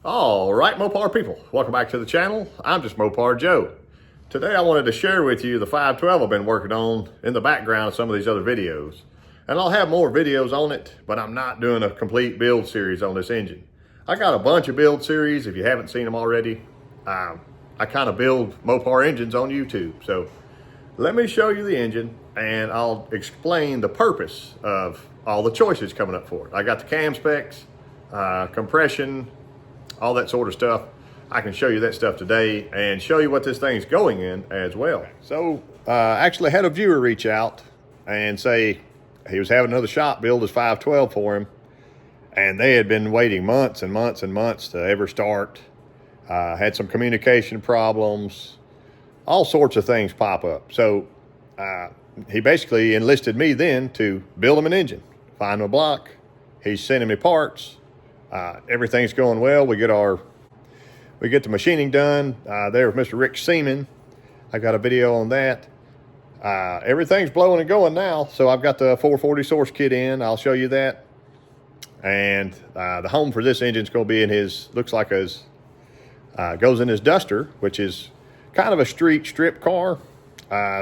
All right, Mopar people, welcome back to the channel. I'm just Mopar Joe. Today I wanted to share with you the 512 I've been working on in the background of some of these other videos. And I'll have more videos on it, but I'm not doing a complete build series on this engine. I got a bunch of build series, if you haven't seen them already. I kind of build Mopar engines on YouTube. So let me show you the engine and I'll explain the purpose of all the choices coming up for it. I got the cam specs, compression, all that sort of stuff. I can show you that stuff today and show you what this thing's going in as well. So actually had a viewer reach out and say he was having another shop build his 512 for him, and they had been waiting months and months and months to ever start. Had some communication problems, all sorts of things pop up. So he basically enlisted me then to build him an engine, find him a block. He's sending me parts. Everything's going well. We get the machining done there with Mr. Rick Seaman. I got a video on that. Everything's blowing and going now. So I've got the 440 source kit in. I'll show you that. And the home for this engine is going to be in his, looks like his, goes in his Duster, which is kind of a street strip car.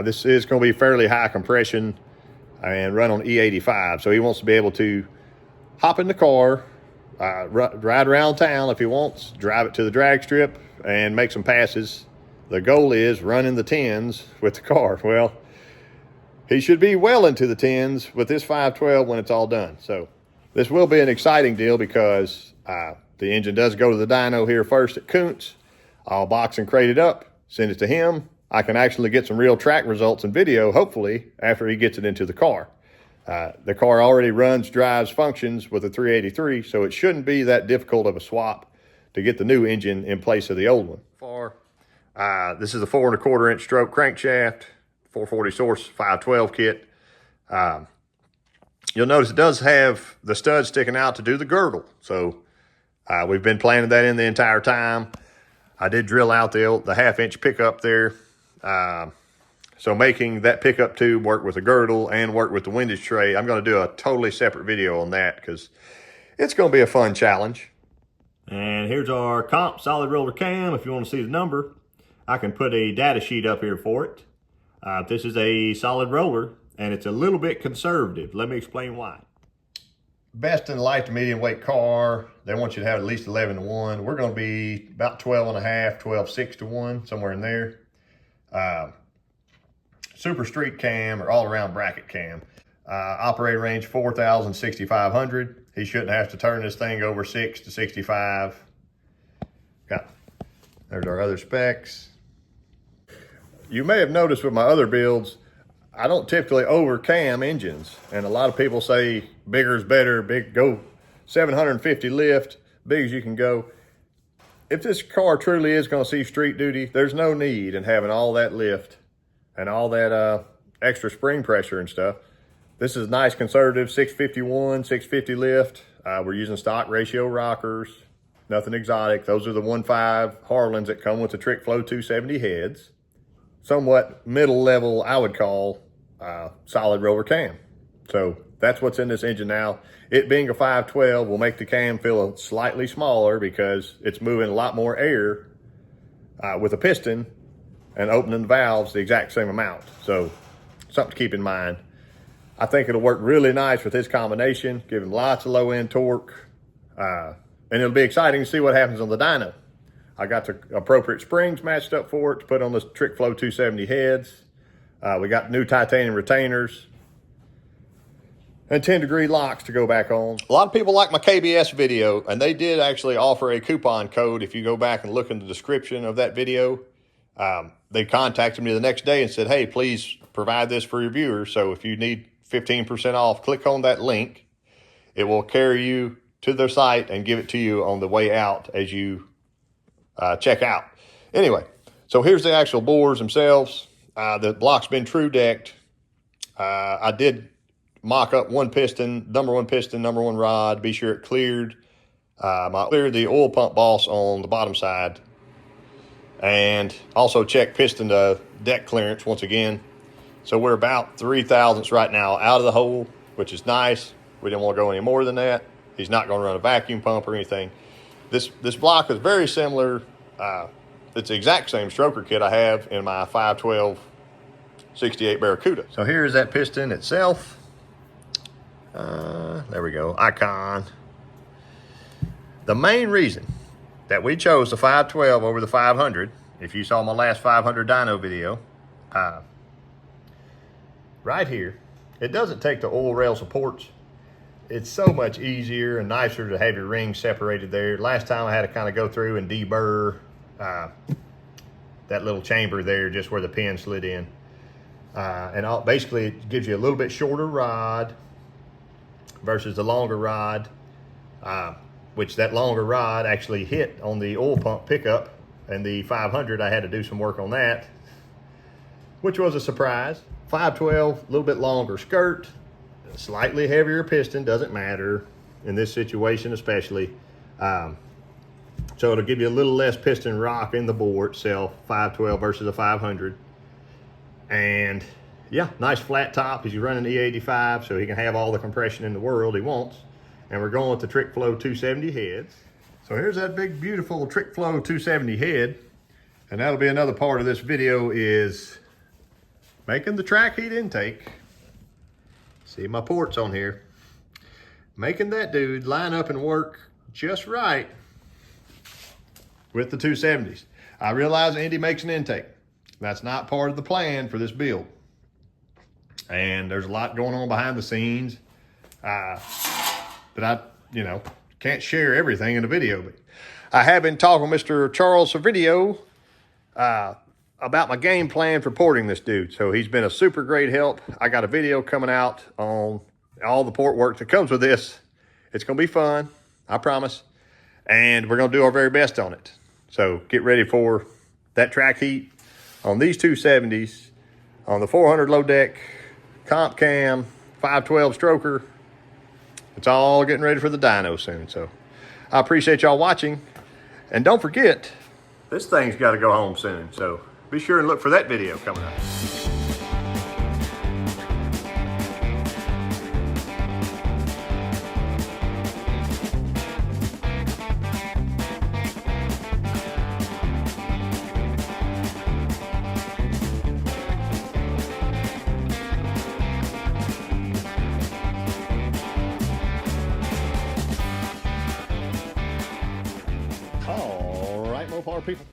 This is going to be fairly high compression and run on E85. So he wants to be able to hop in the car, ride around town if he wants, drive it to the drag strip and make some passes. The goal is run in the tens with the car. Well, he should be well into the tens with this 512 when it's all done. So this will be an exciting deal because the engine does go to the dyno here first at Kuntz. I'll box and crate it up, send it to him. I can actually get some real track results and video, hopefully, after he gets it into the car. The car already runs, drives, functions with a 383, so it shouldn't be that difficult of a swap to get the new engine in place of the old one. This is a 4 1/4 inch stroke crankshaft, 440 source 512 kit. You'll notice it does have the stud sticking out to do the girdle. So we've been planning that in the entire time. I did drill out the 1/2 inch pickup there. So making that pickup tube work with the girdle and work with the windage tray, I'm going to do a totally separate video on that because it's going to be a fun challenge. And here's our comp solid roller cam. If you want to see the number, I can put a data sheet up here for it. This is a solid roller and it's a little bit conservative. Let me explain why. Best in the light to medium weight car, they want you to have at least 11 to 1. We're going to be about 12.5, 12.6 to 1, somewhere in there. Super street cam or all around bracket cam. Operating range 4,000, 6,500. He shouldn't have to turn this thing over 6 to 65. There's our other specs. You may have noticed with my other builds, I don't typically over cam engines. And a lot of people say bigger is better, go 750 lift, big as you can go. If this car truly is going to see street duty, there's no need in having all that lift and all that extra spring pressure and stuff. This is nice conservative 651, 650 lift. We're using stock ratio rockers, nothing exotic. Those are the 1.5 Harlands that come with the trickflow 270 heads. Somewhat middle level, I would call solid roller cam. So that's what's in this engine now. It being a 512 will make the cam feel slightly smaller because it's moving a lot more air with a piston and opening the valves the exact same amount. So something to keep in mind. I think it'll work really nice with this combination, give him lots of low end torque. And it'll be exciting to see what happens on the dyno. I got the appropriate springs matched up for it to put on the trickflow 270 heads. We got new titanium retainers and 10-degree locks to go back on. A lot of people like my KBS video, and they did actually offer a coupon code. If you go back and look in the description of that video, they contacted me the next day and said, hey, please provide this for your viewers. So if you need 15% off, click on that link. It will carry you to their site and give it to you on the way out as you check out. Anyway, so here's the actual bores themselves. The block's been true decked. I did mock up one piston, number one rod, be sure it cleared. I cleared the oil pump boss on the bottom side and also check piston deck clearance once again. So we're about 3 thousandths right now out of the hole, which is nice. We didn't want to go any more than that. He's not going to run a vacuum pump or anything. This block is very similar. It's the exact same stroker kit I have in my 512 68 Barracuda. So here's that piston itself. There we go, icon. The main reason that we chose the 512 over the 500, if you saw my last 500 dyno video, right here, it doesn't take the oil rail supports. It's so much easier and nicer to have your rings separated there. Last time I had to kind of go through and deburr that little chamber there just where the pin slid in. Basically it gives you a little bit shorter rod versus the longer rod, which that longer rod actually hit on the oil pump pickup, and the 500 I had to do some work on that, which was a surprise. 512, a little bit longer skirt, slightly heavier piston, doesn't matter in this situation especially. So it'll give you a little less piston rock in the bore itself, 512 versus a 500. And yeah, nice flat top. He's running E85, so he can have all the compression in the world he wants. And we're going with the trickflow 270 heads. So here's that big, beautiful trickflow 270 head. And that'll be another part of this video, is making the track heat intake. See my ports on here. Making that dude line up and work just right with the 270s. I realize Andy makes an intake. That's not part of the plan for this build. And there's a lot going on behind the scenes. But I, can't share everything in the video. But I have been talking with Mr. Charles Savidio about my game plan for porting this dude. So he's been a super great help. I got a video coming out on all the port work that comes with this. It's going to be fun, I promise. And we're going to do our very best on it. So get ready for that track heat on these 270s, on the 400 low deck, comp cam, 512 stroker. It's all getting ready for the dyno soon. So I appreciate y'all watching. And don't forget, this thing's got to go home soon. So be sure and look for that video coming up. All right, Mopar people.